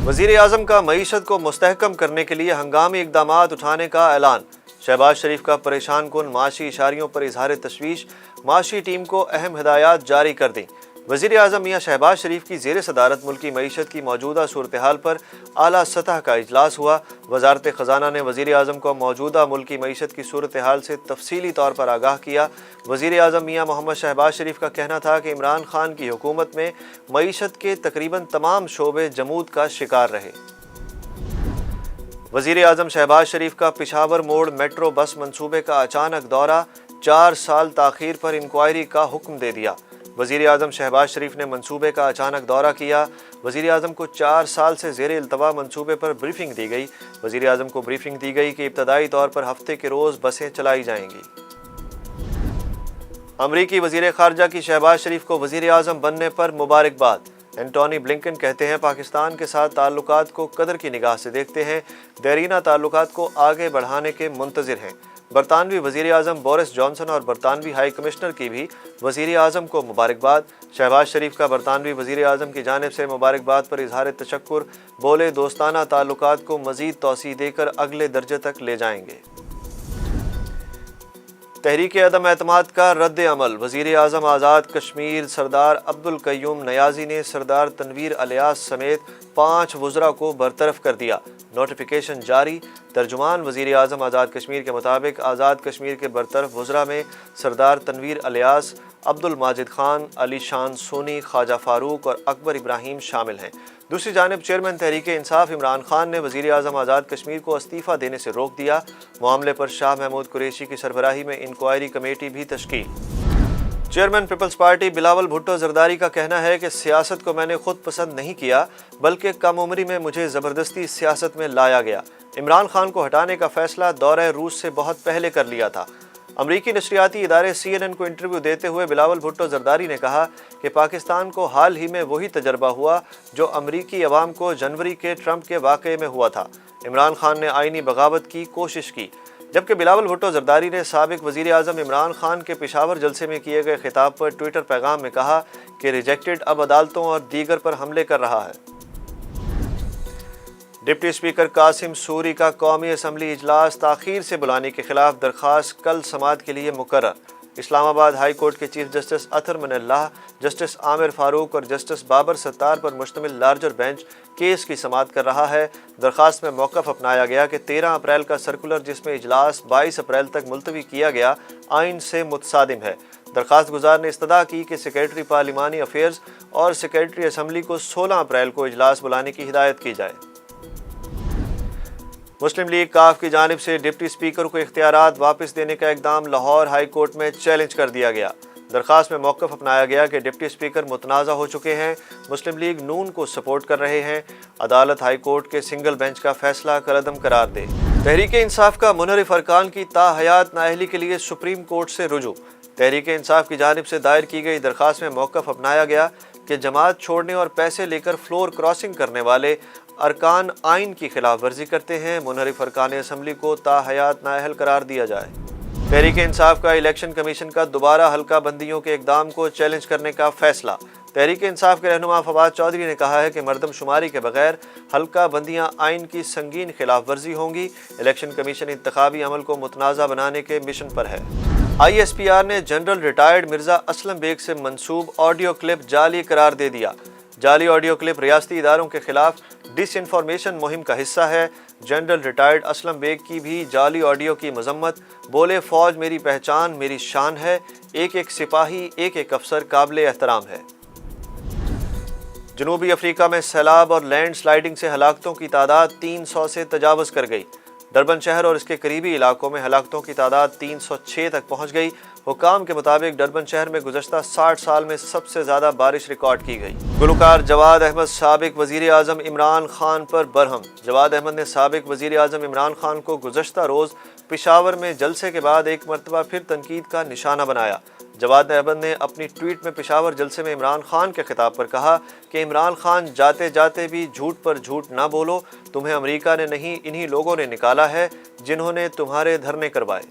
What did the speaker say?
वज़ीर आज़म का मईशत को मुस्तहकम करने के लिए हंगामी इक़दामात उठाने का ऐलान। शहबाज शरीफ का परेशान कुन माशी इशारियों पर इजहार तशवीश, माशी टीम को अहम हिदायत जारी कर दी। वज़ीर आज़म मियाँ शहबाज शरीफ की ज़ेर सदारत मुल्की मईशत की मौजूदा सूरत हाल पर आला सतह का इजलास हुआ। वज़ारत ख़ज़ाना ने वज़ीर आज़म को मौजूदा मुल्की मईशत की सूरत हाल से तफसीली तौर पर आगाह किया। वज़ीर आज़म मियाँ मोहम्मद शहबाज शरीफ का कहना था कि इमरान खान की हुकूमत में मईशत के तकरीबन तमाम शोबे जमूद का शिकार रहे। वज़ीर आज़म शहबाज शरीफ का पिशावर मोड़ मेट्रो बस मंसूबे का अचानक दौरा, 4 साल ताख़ीर पर इंक्वायरी का हुक्म दे दिया। वज़ीर आज़म शहबाज शरीफ ने मंसूबे का अचानक दौरा किया। वज़ीर आज़म को 4 साल से ज़ेर इल्तवा मंसूबे पर ब्रीफिंग दी गई। वज़ीर आज़म को ब्रीफिंग दी गई कि इब्तदाई तौर पर हफ्ते के रोज़ बसें चलाई जाएंगी। अमरीकी वज़ीर ख़ारजा की शहबाज शरीफ को वज़ीर आज़म बनने पर मुबारकबाद। एंटोनी ब्लिंकन कहते हैं पाकिस्तान के साथ ताल्लुकात को कदर की निगाह से देखते हैं, देरीना ताल्लुकात को आगे बढ़ाने के मुंतज़िर हैं। बरतानवी वज़ीर आज़म बोरिस जॉनसन और बरतानवी हाई कमिश्नर की भी वज़ीर आज़म को मुबारकबाद। शहबाज शरीफ का बरतानवी वज़ीर आज़म की जानिब से मुबारकबाद पर इजहार तशक्कुर, बोले दोस्ताना ताल्लुकात को मज़ीद तौसी देकर अगले दर्जे तक ले जाएंगे। तहरीक अदम एतमाद का रद्द अमल। वज़ीर आज़म आज़ाद कश्मीर सरदार अब्दुल कय्यूम नयाज़ी ने सरदार तनवीर अलियास समेत 5 वज़रा को बरतरफ कर दिया। नोटिफिकेशन जारी। तर्जुमान वज़ीर आज़म आज़ाद कश्मीर के मुताबिक आज़ाद कश्मीर के बरतरफ वज़रा में सरदार तनवीर अलियास, अब्दुल माजिद खान, अली शान सोनी, ख्वाजा फारूक और अकबर इब्राहिम शामिल हैं। दूसरी जानिब चेयरमैन तहरीक इंसाफ इमरान खान ने वज़ीर आज़म आज़ाद कश्मीर को इस्तीफ़ा देने से रोक दिया। मामले पर शाह महमूद कुरैशी की सरबराही में इंक्वायरी कमेटी भी तश्कील। चेयरमैन पीपल्स पार्टी बिलावल भुट्टो जरदारी का कहना है कि सियासत को मैंने खुद पसंद नहीं किया, बल्कि कम उम्री में मुझे ज़बरदस्ती सियासत में लाया गया। इमरान खान को हटाने का फैसला दौरे रूस से बहुत पहले कर लिया था। अमरीकी नशरियाती इदारे CNN को इंटरव्यू देते हुए बिलावल भुट्टो जरदारी ने कहा कि पाकिस्तान को हाल ही में वही तजर्बा हुआ जो अमरीकी अवाम को जनवरी के ट्रंप के वाक़े में हुआ था। इमरान खान ने आईनी बगावत की कोशिश की। जबकि बिलावल भुट्टो जरदारी ने साबिक वज़ीर आज़म इमरान खान के पेशावर जलसे में किए गए खिताब पर ट्विटर पैगाम में कहा कि रिजेक्टेड अब अदालतों और दीगर पर हमले कर रहा है। डिप्टी स्पीकर कासिम सूरी का कौमी असम्बली इजलास ताख़ीर से बुलाने के खिलाफ दरख्वास्त कल समाअत के लिए मुकर्रर। इस्लामाबाद हाई कोर्ट के चीफ जस्टिस अतर मनल्लाह, जस्टिस आमिर फारूक और जस्टिस बाबर सत्तार पर मुश्तमिल लार्जर बेंच केस की समाअत कर रहा है। दरख्वास्त में मौक़िफ़ अपनाया गया कि 13 अप्रैल का सर्कुलर जिसमें इजलास 22 अप्रैल तक मुलतवी किया गया आइन से मुतसादिम है। दरख्वास्त गुजार ने इस्तदा की कि सेक्रेटरी पार्लिमानी अफेयर्स और सेक्रेटरी असम्बली को 16 अप्रैल को इजलास बुलाने की हिदायत की जाए। मुस्लिम लीग काफ की जानिब से डिप्टी स्पीकर को इख्तियारात वापस देने का इक़दाम लाहौर हाई कोर्ट में चैलेंज कर दिया गया। दरख्वास्त में मौक़िफ़ अपनाया गया कि डिप्टी स्पीकर मुतनाज़ा हो चुके हैं, मुस्लिम लीग नून को सपोर्ट कर रहे हैं। अदालत हाई कोर्ट के सिंगल बेंच का फैसला कलअदम करार दे। तहरीक इंसाफ का मुनहरिफ अरकान की ताहयात नाअहली के लिए सुप्रीम कोर्ट से रुजू। तहरीक इंसाफ की जानिब से दायर की गई दरख्वास्त में मौक़िफ़ अपनाया गया कि जमात छोड़ने और पैसे लेकर फ्लोर क्रॉसिंग करने वाले अरकान आइन की खिलाफ वर्जी करते हैं। मुनहरिफ अरकान असम्बली को ताहयात नाअहल करार दिया जाए। तहरीक इंसाफ का इलेक्शन कमीशन का दोबारा हल्का बंदियों के इक़दाम को चैलेंज करने का फैसला। तहरीक इंसाफ के रहनुमा फवाद चौधरी ने कहा है कि मरदम शुमारी के बगैर हल्का बंदियाँ आइन की संगीन खिलाफ वर्जी होंगी। इलेक्शन कमीशन इंतखाबी अमल को मुतनाज़ा बनाने के मिशन पर है। ISPR ने जनरल रिटायर्ड मिर्ज़ा असलम बेग से मंसूब ऑडियो क्लिप जाली करार दे दिया। जाली ऑडियो क्लिप रियासती इदारों के खिलाफ डिसइंफॉर्मेशन मुहिम का हिस्सा है। जनरल रिटायर्ड असलम बेग की भी जाली ऑडियो की मजम्मत, बोले फौज मेरी पहचान मेरी शान है, एक एक सिपाही एक एक अफसर काबिल एहतराम है। जनूबी अफ्रीका में सैलाब और लैंड स्लाइडिंग से हलाकतों की तादाद 300 से तजावज़ कर गई। डरबन शहर और इसके करीबी इलाकों में हलाकतों की तादाद 306 तक पहुँच गई। हुकाम के मुताबिक डरबन शहर में गुज़श्ता 60 साल में सबसे ज़्यादा बारिश रिकॉर्ड की गई। गुलकार जवाद अहमद साबिक वज़ीर आज़म इमरान खान पर बरहम। जवाद अहमद ने साबिक वज़ीर आज़म इमरान खान को गुज़श्ता रोज़ पेशावर में जलसे के बाद एक मरतबा फिर तनकीद का निशाना बनाया। जवाद अहमद ने अपनी ट्वीट में पेशावर जलसे में इमरान खान के खिताब पर कहा कि इमरान खान जाते जाते भी झूठ पर झूठ ना बोलो, तुम्हें अमेरिका ने नहीं इन्हीं लोगों ने निकाला है जिन्होंने तुम्हारे धरने करवाए।